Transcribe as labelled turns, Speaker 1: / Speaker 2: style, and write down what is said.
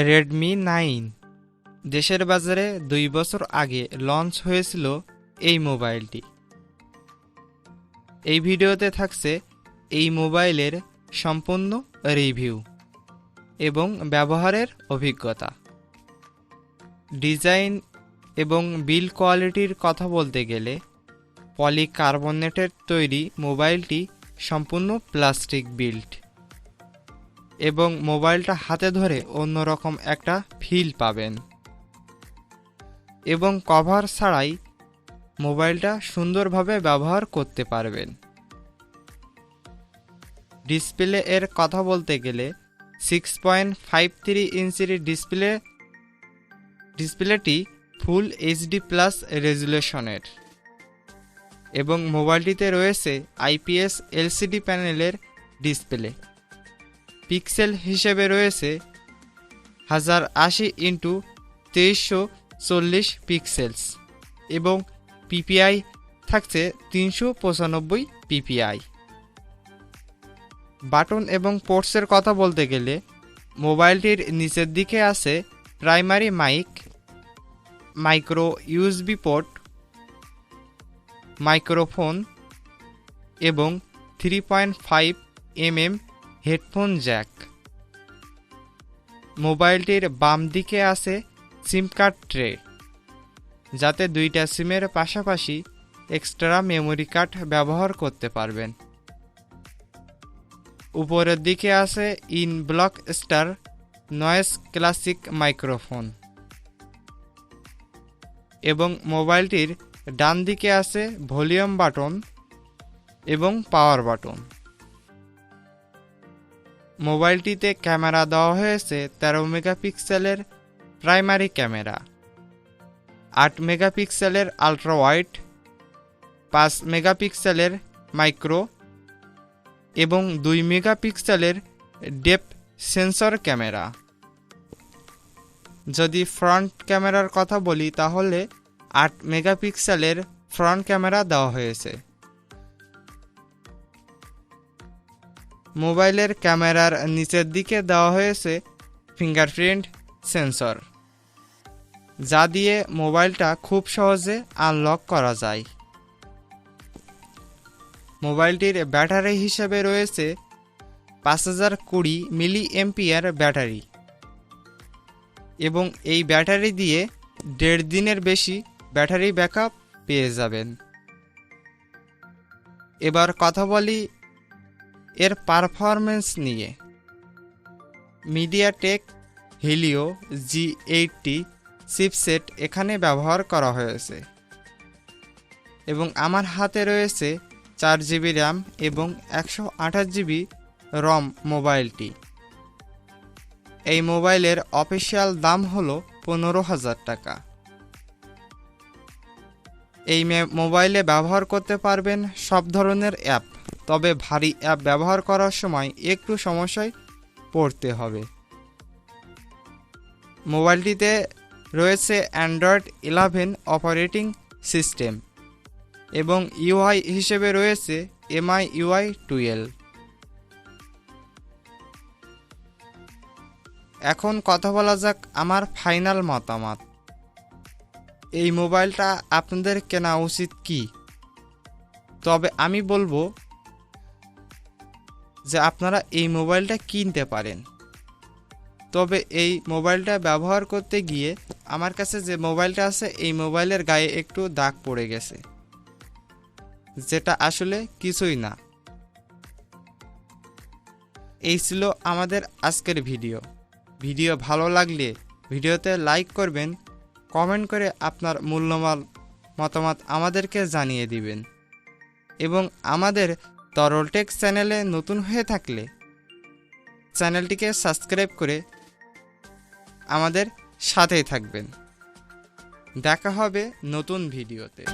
Speaker 1: Redmi 9 দেশের বাজারে 2 বছর আগে লঞ্চ হয়েছিল এই মোবাইলটি। এই ভিডিওতে থাকছে এই মোবাইলের সম্পূর্ণ রিভিউ এবং ব্যবহারের অভিজ্ঞতা। ডিজাইন এবং বিল্ড কোয়ালিটির কথা বলতে গেলে পলিকার্বনেটের তৈরি মোবাইলটি সম্পূর্ণ প্লাস্টিক বিল্ড এবং মোবাইলটা হাতে ধরে অন্যরকম একটা ফিল পাবেন এবং কভার ছাড়াই মোবাইলটা সুন্দরভাবে ব্যবহার করতে পারবেন। ডিসপ্লে এর কথা বলতে গেলে 6.53 ইঞ্চির ডিসপ্লেটি ফুল এইচডি প্লাস রেজুলেশনের এবং মোবাইলটিতে রয়েছে আইপিএস এলসিডি প্যানেলের ডিসপ্লে। পিক্সেল হিসেবে রয়েছে 1080x2340 পিক্সেলস এবং পিপিআই থাকছে 395 পিপিআই। বাটন এবং পোর্টসের কথা বলতে গেলে মোবাইলটির নিচের দিকে আছে primary mic, micro USB port, microphone এবং 3.5 mm হেডফোন জ্যাক। মোবাইলটির বাম দিকে আছে সিম কার্ড ট্রে, যাতে দুইটা সিমের পাশাপাশি এক্সট্রা মেমোরি কার্ড ব্যবহার করতে পারবেন। উপরের দিকে আছে in block star noise classic microphone এবং মোবাইলটির ডান দিকে আছে ভলিউম বাটন এবং পাওয়ার বাটন। মোবাইলটিতে ক্যামেরা দেওয়া হয়েছে 13 মেগাপিক্সেলের প্রাইমারি ক্যামেরা, 8 মেগাপিক্সেলের আলট্রা ওয়াইড, 5 মেগাপিক্সেলের মাইক্রো এবং 2 মেগাপিক্সেলের ডেপথ সেন্সর ক্যামেরা। যদি ফ্রন্ট ক্যামেরার কথা বলি তাহলে 8 মেগাপিক্সেলের ফ্রন্ট ক্যামেরা দেওয়া হয়েছে। মোবাইলের ক্যামেরার নিচের দিকে দেওয়া হয়েছে ফিঙ্গারপ্রিন্ট সেন্সর, যা দিয়ে মোবাইলটা খুব সহজে আনলক করা যায়। মোবাইলটির ব্যাটারি হিসেবে রয়েছে 5020 মিলি এম্পিয়ার ব্যাটারি এবং এই ব্যাটারি দিয়ে 1.5 দিনের বেশি ব্যাটারি ব্যাকআপ পেয়ে যাবেন। এবার কথা বলি এর পারফরম্যান্স নিয়ে। মিডিয়াটেক হেলিও G80 চিপসেট এখানে ব্যবহার করা হয়েছে এবং আমার হাতে রয়েছে 4GB র্যাম এবং 128GB রম মোবাইলটি। এই মোবাইলের অফিসিয়াল দাম হলো 15,000 টাকা। এই মোবাইলে ব্যবহার করতে পারবেন সব ধরনের অ্যাপ, তবে ভারী অ্যাপ ব্যবহার করার সময় একটু সমস্যায় পড়তে হবে। মোবাইলটিতে রয়েছে অ্যান্ড্রয়েড 11 অপারেটিং সিস্টেম এবং ইউআই হিসেবে রয়েছে MIUI 12। এখন কথা বলা যাক আমার ফাইনাল মতামত। এই মোবাইলটা আপনাদের কেনা উচিত কি? তবে আমি বলবো যে আপনারা এই মোবাইলটা কিনতে পারেন, তবে এই মোবাইলটা ব্যবহার করতে গিয়ে আমার কাছে যে মোবাইলটা আছে এই মোবাইলের গায়ে একটু দাগ পড়ে গেছে, যেটা আসলে কিছুই না। এই ছিল আমাদের আজকের ভিডিও ভালো লাগলে ভিডিওতে লাইক করবেন, কমেন্ট করে আপনার মূল্যবান মতামত আমাদেরকে জানিয়ে দিবেন এবং আমাদের তরল টেক চ্যানেলে নতুন হয়ে থাকলে চ্যানেলটিকে সাবস্ক্রাইব করে আমাদের সাথেই থাকবেন। দেখা হবে নতুন ভিডিওতে।